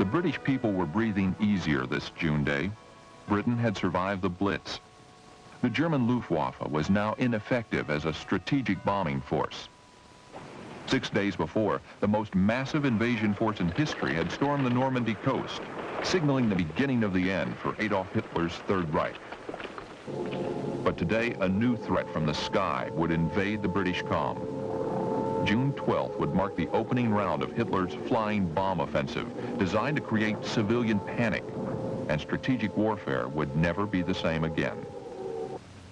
The British people were breathing easier this June day. Britain had survived the Blitz. The German Luftwaffe was now ineffective as a strategic bombing force. 6 days before, the most massive invasion force in history had stormed the Normandy coast, signaling the beginning of the end for Adolf Hitler's Third Reich. But today, a new threat from the sky would invade the British calm. June 12th would mark the opening round of Hitler's flying bomb offensive, designed to create civilian panic, and strategic warfare would never be the same again.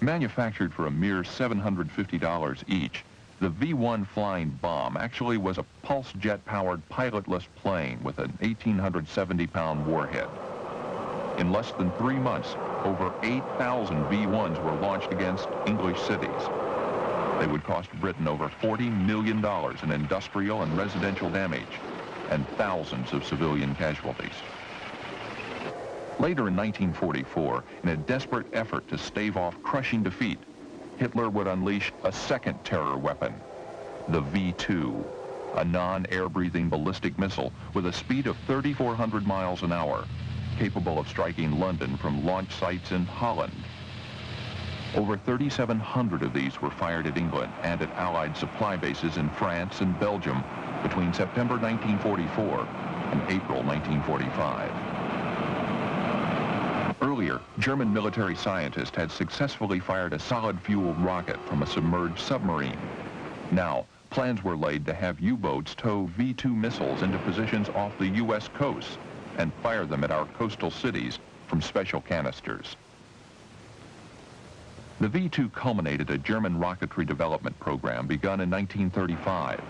Manufactured for a mere $750 each, the V-1 flying bomb actually was a pulse jet-powered pilotless plane with an 1,870-pound warhead. In less than 3 months, over 8,000 V-1s were launched against English cities. They would cost Britain over $40 million in industrial and residential damage and thousands of civilian casualties. Later in 1944, in a desperate effort to stave off crushing defeat, Hitler would unleash a second terror weapon, the V-2, a non-air-breathing ballistic missile with a speed of 3,400 miles an hour, capable of striking London from launch sites in Holland. Over 3,700 of these were fired at England and at Allied supply bases in France and Belgium between September 1944 and April 1945. Earlier, German military scientists had successfully fired a solid-fueled rocket from a submerged submarine. Now, plans were laid to have U-boats tow V-2 missiles into positions off the U.S. coast and fire them at our coastal cities from special canisters. The V-2 culminated a German rocketry development program begun in 1935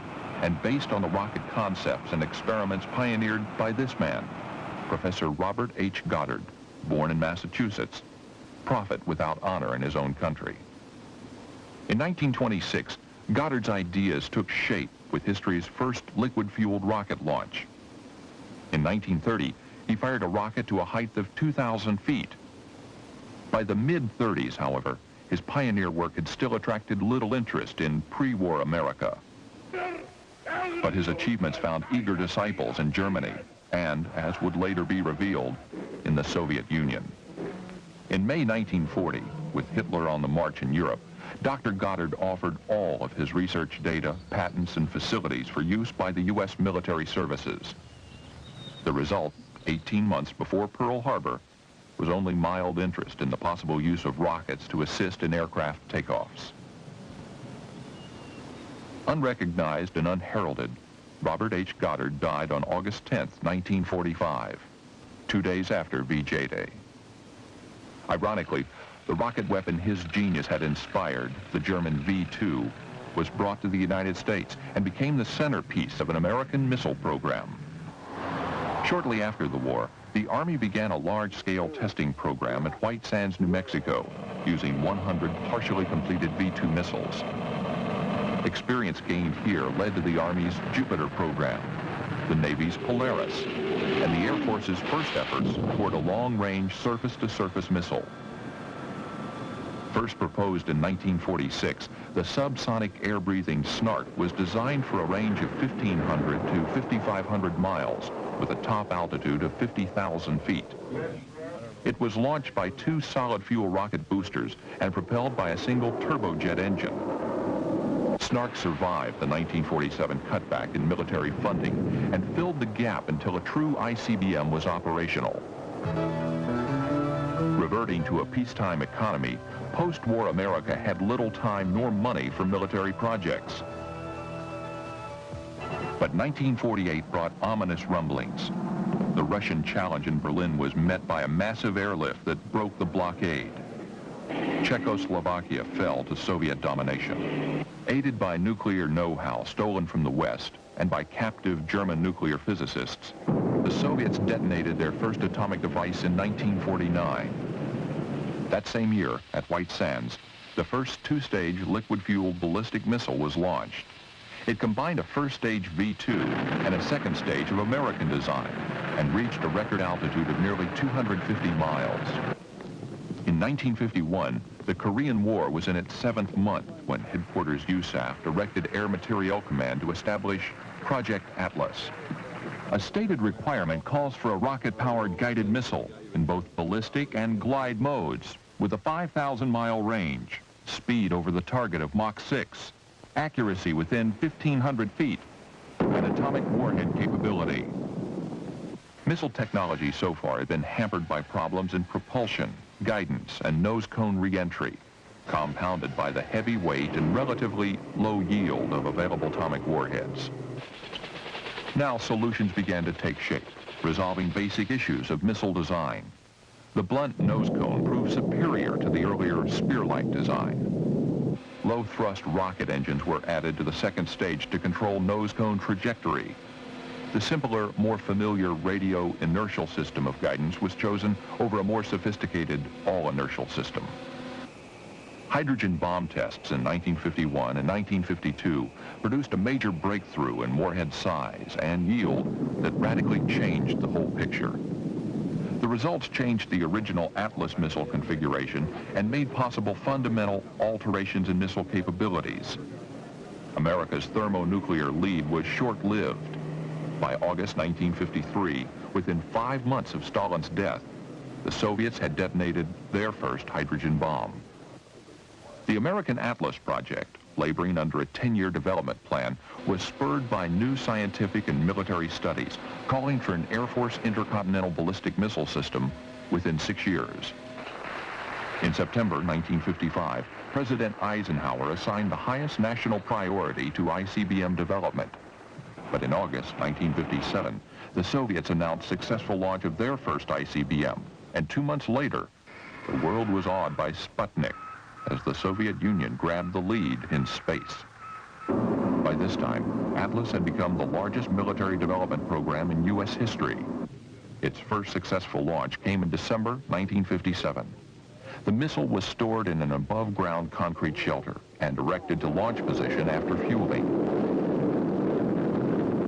and based on the rocket concepts and experiments pioneered by this man, Professor Robert H. Goddard, born in Massachusetts, prophet without honor in his own country. In 1926, Goddard's ideas took shape with history's first liquid-fueled rocket launch. In 1930, he fired a rocket to a height of 2,000 feet. By the mid-30s, however, his pioneer work had still attracted little interest in pre-war America. But his achievements found eager disciples in Germany and, as would later be revealed, in the Soviet Union. In May 1940, with Hitler on the march in Europe, Dr. Goddard offered all of his research data, patents, and facilities for use by the U.S. military services. The result, 18 months before Pearl Harbor, was only mild interest in the possible use of rockets to assist in aircraft takeoffs. Unrecognized and unheralded, Robert H. Goddard died on August 10, 1945, 2 days after VJ Day. Ironically, the rocket weapon his genius had inspired, the German V-2, was brought to the United States and became the centerpiece of an American missile program. Shortly after the war, the Army began a large-scale testing program at White Sands, New Mexico, using 100 partially completed V-2 missiles. Experience gained here led to the Army's Jupiter program, the Navy's Polaris, and the Air Force's first efforts toward a long-range surface-to-surface missile. First proposed in 1946, the subsonic air-breathing Snark was designed for a range of 1,500 to 5,500 miles with a top altitude of 50,000 feet. It was launched by 2 solid-fuel rocket boosters and propelled by a single turbojet engine. Snark survived the 1947 cutback in military funding and filled the gap until a true ICBM was operational. Reverting to a peacetime economy, post-war America had little time nor money for military projects. But 1948 brought ominous rumblings. The Russian challenge in Berlin was met by a massive airlift that broke the blockade. Czechoslovakia fell to Soviet domination. Aided by nuclear know-how stolen from the West and by captive German nuclear physicists, the Soviets detonated their first atomic device in 1949. That same year, at White Sands, the first 2-stage liquid-fueled ballistic missile was launched. It combined a first stage V-2 and a second stage of American design and reached a record altitude of nearly 250 miles. In 1951, the Korean War was in its 7th month when Headquarters USAF directed Air Materiel Command to establish Project Atlas. A stated requirement calls for a rocket-powered guided missile in both ballistic and glide modes with a 5,000-mile range, speed over the target of Mach 6, accuracy within 1,500 feet, and atomic warhead capability. Missile technology so far had been hampered by problems in propulsion, guidance, and nose cone re-entry, compounded by the heavy weight and relatively low yield of available atomic warheads. Now solutions began to take shape, resolving basic issues of missile design. The blunt nose cone proved superior to the earlier spear-like design. Low-thrust rocket engines were added to the second stage to control nose cone trajectory. The simpler, more familiar radio inertial system of guidance was chosen over a more sophisticated all-inertial system. Hydrogen bomb tests in 1951 and 1952 produced a major breakthrough in warhead size and yield that radically changed the whole picture. The results changed the original Atlas missile configuration and made possible fundamental alterations in missile capabilities. America's thermonuclear lead was short-lived. By August 1953, within 5 months of Stalin's death, the Soviets had detonated their first hydrogen bomb. The American Atlas project, laboring under a 10-year development plan, was spurred by new scientific and military studies, calling for an Air Force intercontinental ballistic missile system within 6 years. In September 1955, President Eisenhower assigned the highest national priority to ICBM development. But in August 1957, the Soviets announced successful launch of their first ICBM, and 2 months later, the world was awed by Sputnik, as the Soviet Union grabbed the lead in space. By this time, Atlas had become the largest military development program in U.S. history. Its first successful launch came in December 1957. The missile was stored in an above-ground concrete shelter and directed to launch position after fueling.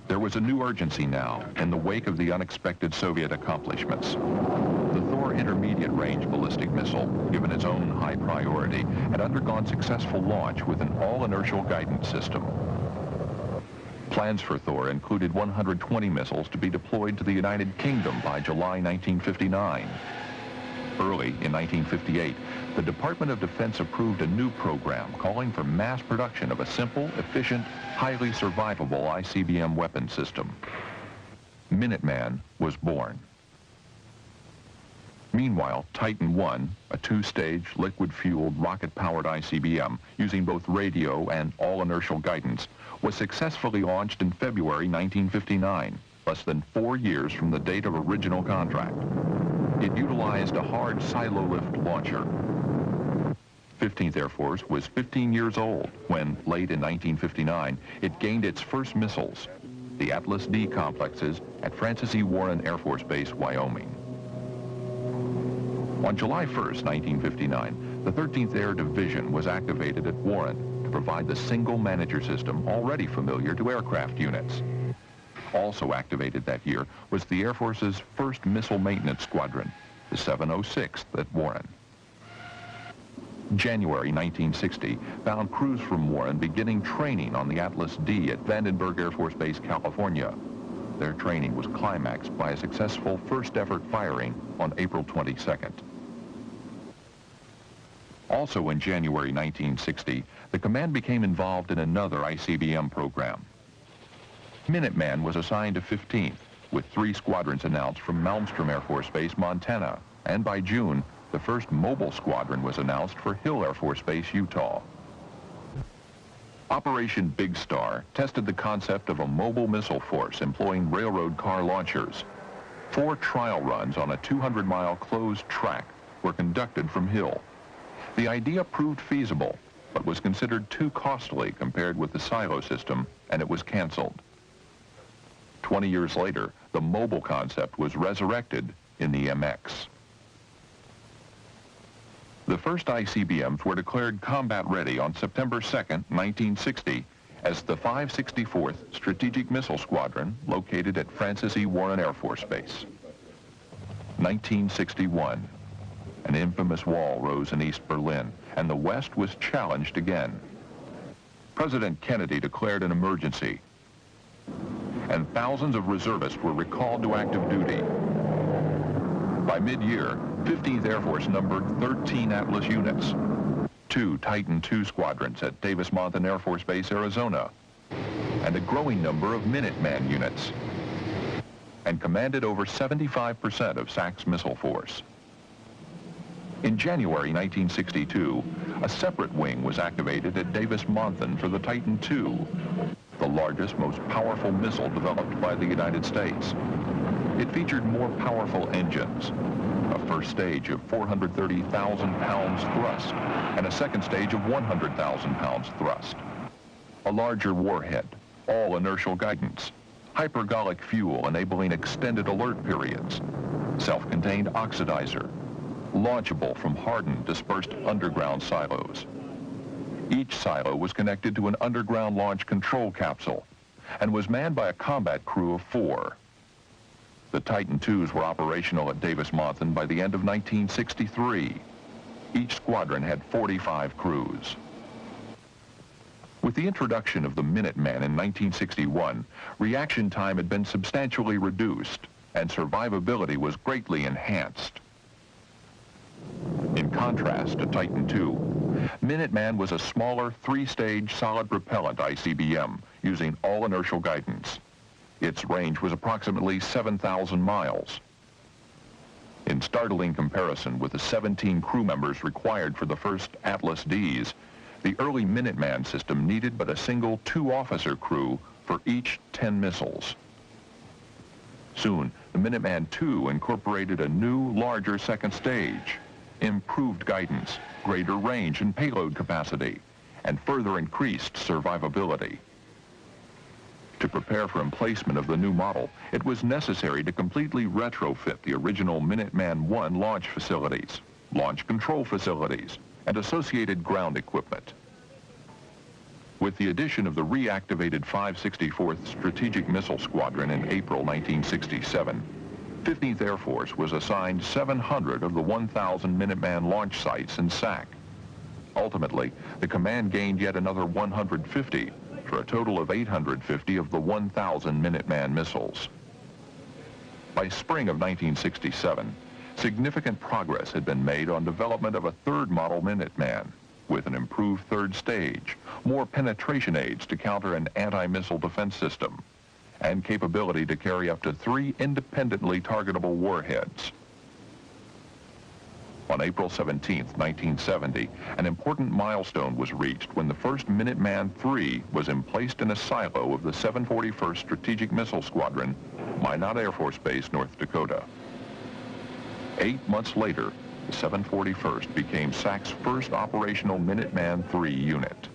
There was a new urgency now in the wake of the unexpected Soviet accomplishments. The Thor intermediate range ballistic missile, given its own high priority, had undergone successful launch with an all-inertial guidance system. Plans for Thor included 120 missiles to be deployed to the United Kingdom by July 1959. Early in 1958, the Department of Defense approved a new program calling for mass production of a simple, efficient, highly survivable ICBM weapon system. Minuteman was born. Meanwhile, Titan I, a 2-stage, liquid-fueled, rocket-powered ICBM using both radio and all-inertial guidance, was successfully launched in February 1959, less than 4 years from the date of original contract. It utilized a hard silo-lift launcher. 15th Air Force was 15 years old when, late in 1959, it gained its first missiles, the Atlas D complexes at Francis E. Warren Air Force Base, Wyoming. On July 1st, 1959, the 13th Air Division was activated at Warren to provide the single manager system already familiar to aircraft units. Also activated that year was the Air Force's first missile maintenance squadron, the 706th at Warren. January 1960 found crews from Warren beginning training on the Atlas D at Vandenberg Air Force Base, California. Their training was climaxed by a successful first-effort firing on April 22nd. Also in January 1960, the command became involved in another ICBM program. Minuteman was assigned to 15th, with 3 squadrons announced from Malmstrom Air Force Base, Montana, and by June, the first mobile squadron was announced for Hill Air Force Base, Utah. Operation Big Star tested the concept of a mobile missile force employing railroad car launchers. 4 trial runs on a 200-mile closed track were conducted from Hill. The idea proved feasible, but was considered too costly compared with the silo system, and it was canceled. 20 years later, the mobile concept was resurrected in the MX. The first ICBMs were declared combat-ready on September 2nd, 1960, as the 564th Strategic Missile Squadron, located at Francis E. Warren Air Force Base. 1961. An infamous wall rose in East Berlin, and the West was challenged again. President Kennedy declared an emergency. and thousands of reservists were recalled to active duty. By mid-year, 15th Air Force numbered 13 Atlas units, 2 Titan II squadrons at Davis-Monthan Air Force Base, Arizona, and a growing number of Minuteman units, and commanded over 75% of SAC's missile force. In January 1962, a separate wing was activated at Davis-Monthan for the Titan II, the largest, most powerful missile developed by the United States. It featured more powerful engines, a first stage of 430,000 pounds thrust, and a second stage of 100,000 pounds thrust, a larger warhead, all inertial guidance, hypergolic fuel enabling extended alert periods, self-contained oxidizer, launchable from hardened, dispersed underground silos. Each silo was connected to an underground launch control capsule and was manned by a combat crew of 4. The Titan IIs were operational at Davis-Monthan by the end of 1963. Each squadron had 45 crews. With the introduction of the Minuteman in 1961, reaction time had been substantially reduced and survivability was greatly enhanced. In contrast to Titan II, Minuteman was a smaller 3-stage solid propellant ICBM using all inertial guidance. Its range was approximately 7,000 miles. In startling comparison with the 17 crew members required for the first Atlas Ds, the early Minuteman system needed but a single 2-officer crew for each 10 missiles. Soon, the Minuteman II incorporated a new, larger second stage, improved guidance, greater range and payload capacity, and further increased survivability. To prepare for emplacement of the new model, it was necessary to completely retrofit the original Minuteman I launch facilities, launch control facilities, and associated ground equipment. With the addition of the reactivated 564th Strategic Missile Squadron in April 1967, 15th Air Force was assigned 700 of the 1,000 Minuteman launch sites in SAC. Ultimately, the command gained yet another 150, for a total of 850 of the 1,000 Minuteman missiles. By spring of 1967, significant progress had been made on development of a third model Minuteman, with an improved third stage, more penetration aids to counter an anti-missile defense system, and capability to carry up to 3 independently targetable warheads. On April 17, 1970, an important milestone was reached when the first Minuteman III was emplaced in a silo of the 741st Strategic Missile Squadron, Minot Air Force Base, North Dakota. 8 months later, the 741st became SAC's first operational Minuteman III unit.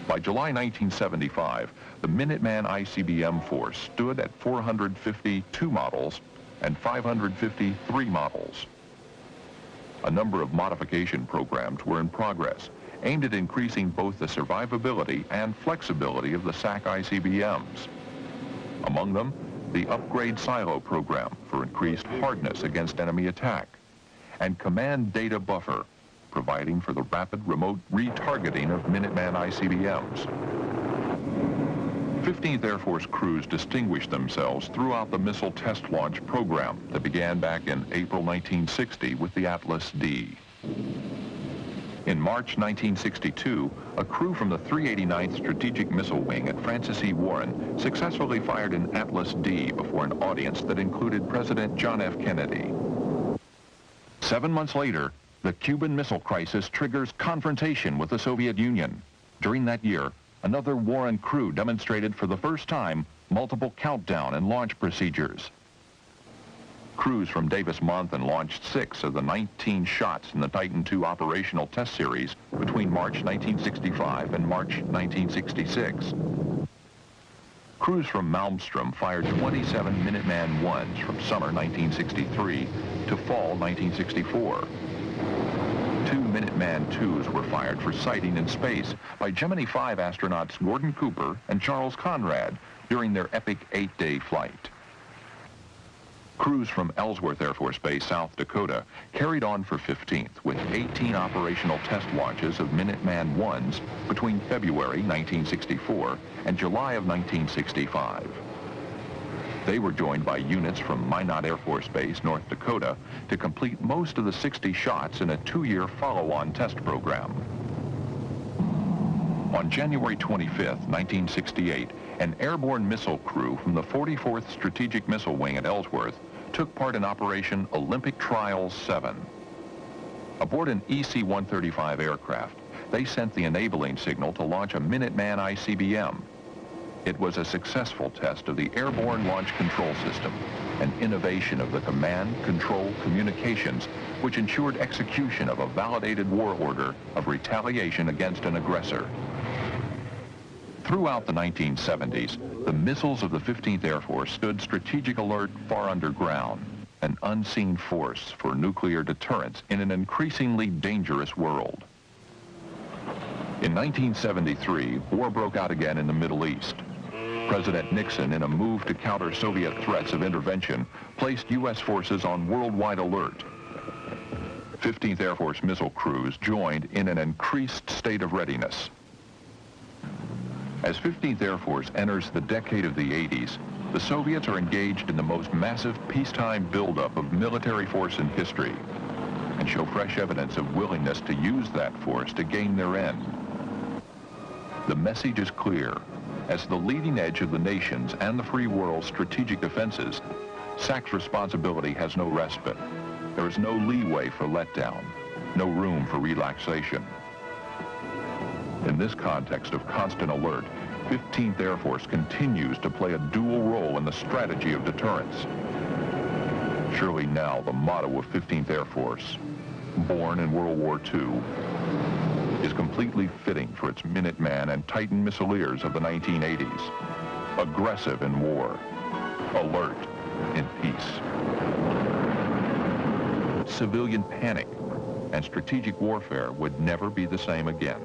By July 1975, the Minuteman ICBM force stood at 452 models and 553 models. A number of modification programs were in progress, aimed at increasing both the survivability and flexibility of the SAC ICBMs. Among them, the Upgrade Silo program for increased hardness against enemy attack, and Command Data Buffer, providing for the rapid remote retargeting of Minuteman ICBMs. 15th Air Force crews distinguished themselves throughout the missile test launch program that began back in April 1960 with the Atlas D. In March 1962, a crew from the 389th Strategic Missile Wing at Francis E. Warren successfully fired an Atlas D before an audience that included President John F. Kennedy. 7 months later, the Cuban Missile Crisis triggers confrontation with the Soviet Union. During that year, another Warren crew demonstrated for the first time multiple countdown and launch procedures. Crews from Davis-Monthan launched 6 of the 19 shots in the Titan II operational test series between March 1965 and March 1966. Crews from Malmstrom fired 27 Minuteman Is from summer 1963 to fall 1964. 2 Minuteman IIs were fired for sighting in space by Gemini 5 astronauts Gordon Cooper and Charles Conrad during their epic 8-day flight. Crews from Ellsworth Air Force Base, South Dakota, carried on for 15th with 18 operational test launches of Minuteman Is between February 1964 and July of 1965. They were joined by units from Minot Air Force Base, North Dakota, to complete most of the 60 shots in a 2-year follow-on test program. On January 25, 1968, an airborne missile crew from the 44th Strategic Missile Wing at Ellsworth took part in Operation Olympic Trials 7. Aboard an EC-135 aircraft, they sent the enabling signal to launch a Minuteman ICBM. It was a successful test of the Airborne Launch Control System, an innovation of the command, control, communications, which ensured execution of a validated war order of retaliation against an aggressor. Throughout the 1970s, the missiles of the 15th Air Force stood strategic alert far underground, an unseen force for nuclear deterrence in an increasingly dangerous world. In 1973, war broke out again in the Middle East. President Nixon, in a move to counter Soviet threats of intervention, placed U.S. forces on worldwide alert. 15th Air Force missile crews joined in an increased state of readiness. As 15th Air Force enters the decade of the 80s, the Soviets are engaged in the most massive peacetime buildup of military force in history and show fresh evidence of willingness to use that force to gain their end. The message is clear. As the leading edge of the nation's and the free world's strategic defenses, SAC's responsibility has no respite. There is no leeway for letdown, no room for relaxation. In this context of constant alert, 15th Air Force continues to play a dual role in the strategy of deterrence. Surely now the motto of 15th Air Force, born in World War II, is completely fitting for its Minuteman and Titan missileers of the 1980s. Aggressive in war, alert in peace. Civilian panic and strategic warfare would never be the same again.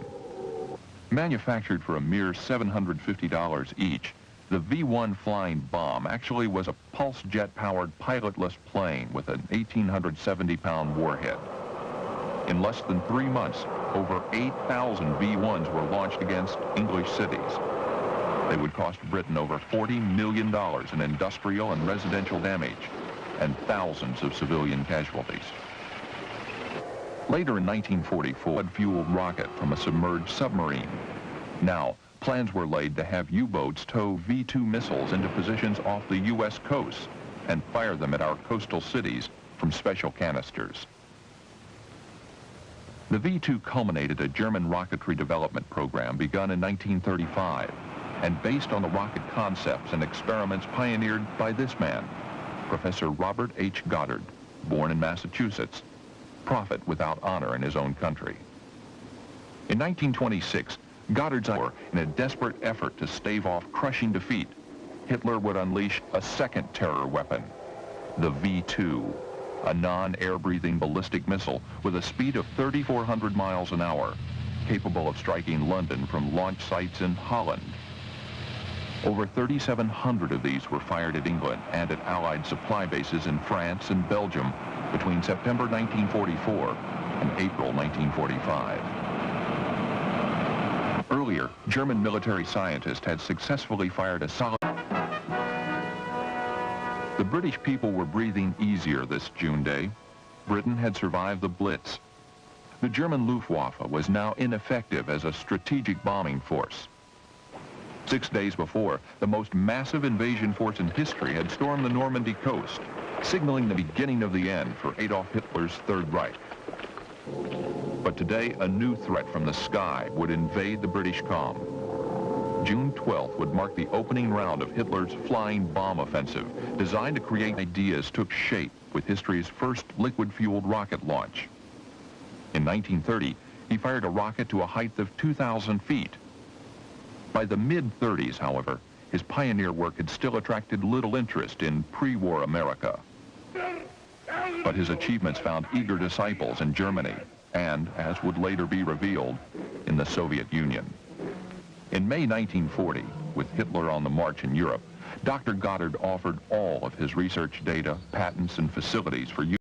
Manufactured for a mere $750 each, the V-1 flying bomb actually was a pulse jet-powered pilotless plane with an 1,870-pound warhead. In less than 3 months, over 8,000 V-1s were launched against English cities. They would cost Britain over $40 million in industrial and residential damage and thousands of civilian casualties. Later in 1944, a fueled rocket from a submerged submarine. Now, plans were laid to have U-boats tow V-2 missiles into positions off the U.S. coast and fire them at our coastal cities from special canisters. The V-2 culminated a German rocketry development program begun in 1935 and based on the rocket concepts and experiments pioneered by this man, Professor Robert H. Goddard, born in Massachusetts, prophet without honor in his own country. In 1926, Goddard's war, in a desperate effort to stave off crushing defeat, Hitler would unleash a second terror weapon, the V-2, a non-air-breathing ballistic missile with a speed of 3,400 miles an hour, capable of striking London from launch sites in Holland. Over 3,700 of these were fired at England and at Allied supply bases in France and Belgium between September 1944 and April 1945. Earlier, German military scientists had successfully fired a solid... The British people were breathing easier this June day. Britain had survived the Blitz. The German Luftwaffe was now ineffective as a strategic bombing force. 6 days before, the most massive invasion force in history had stormed the Normandy coast, signaling the beginning of the end for Adolf Hitler's Third Reich. But today, a new threat from the sky would invade the British calm. June 12th would mark the opening round of Hitler's flying bomb offensive, designed to create ideas took shape with history's first liquid-fueled rocket launch. In 1930, he fired a rocket to a height of 2,000 feet. By the mid-30s, however, his pioneer work had still attracted little interest in pre-war America. But his achievements found eager disciples in Germany and, as would later be revealed, in the Soviet Union. In May 1940, with Hitler on the march in Europe, Dr. Goddard offered all of his research data, patents, and facilities for use